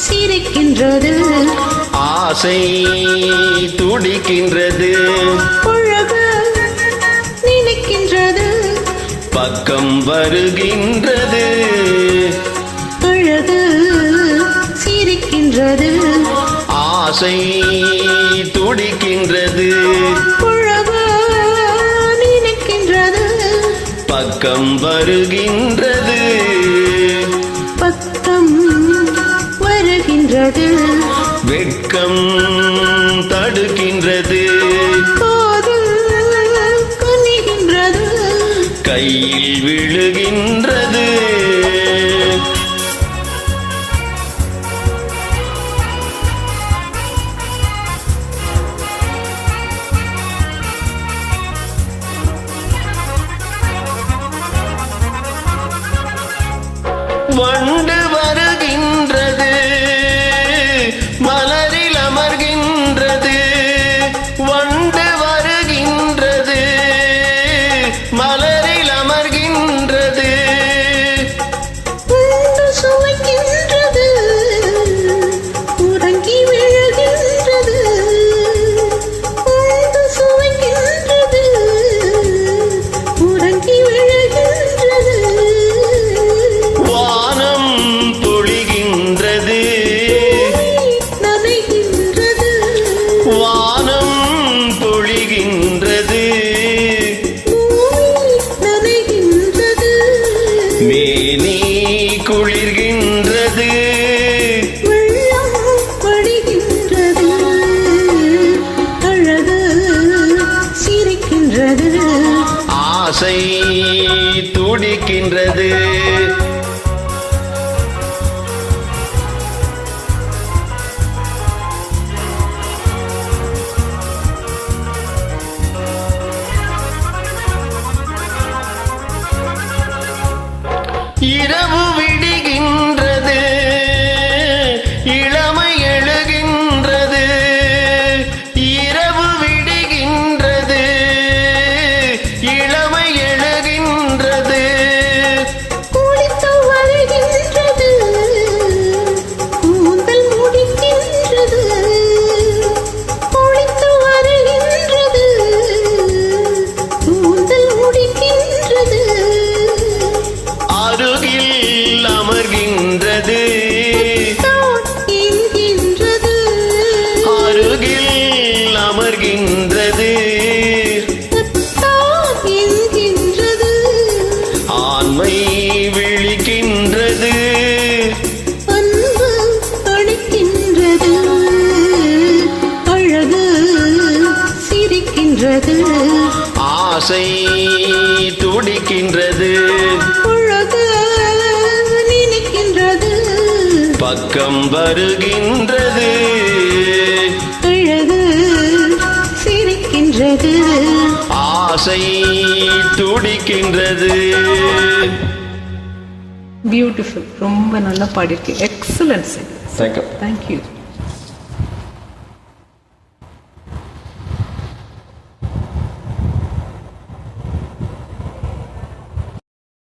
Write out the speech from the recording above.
சிரிக்கின்றது, ஆசை துடிக்கின்றது, அழகு நினைக்கின்றது, பக்கம் வருகின்றது, அழகு சிரிக்கின்றது, ஆசை துடிக்கின்றது, அழகு நினைக்கின்றது, பக்கம் வருகின்றது, பக்கம் வருகின்றது, வெட்கம் தடுக்கின்றது, காதல் கனிகின்றது, கையில் விழுகின்றது, வண்டு வருகின்றது, மலரில் அமர்கின்றது, வண்டு வருகின்றது, மலரில் அமர்கின்றது, உண்டு சுவைக்கின்றது, உறங்கி விழுகின்றது, உண்டு சுவைக்கின்றது, உறங்கி விழுகின்றது, வானம் பொழிகின்றது, நனைகின்றது, வானம் பொழிகின்றது, பூமி நனைகின்றது, மேனி குளிர்கின்றது, வெள்ளம் வடிகின்றது, அழகு சிரிக்கின்றது, ஆசை துடிக்கின்றது, இரவு விடுகின்றது, இளமை எழுகின்றது, இரவு விடுகின்றது, இளமை எழுகின்றது, குளித்து வருகின்றது, கூந்தல் முடிக்கின்றது, குளித்து வருகின்றது, கூந்தல் முடிக்கின்றது, அருகில் அமர்கின்றது, தான் என்கின்றது, அருகில் அமர்கின்றது, தான் என்கின்றது, ஆண்மை விழிக்கின்றது, அன்பு அளிக்கின்றது, அழகு சிரிக்கின்றது, ஆசை துடிக்கின்றது, அழகு நினைக்கின்றது, பக்கம் வருகின்றது, அழகு சிரிக்கின்றது, ஆசை துடிக்கின்றது. பியூட்டிஃபுல். ரொம்ப நல்லா பாடியிருக்கீங்க. எக்ஸலன்ட். தேங்க்யூ. தேங்க்யூ.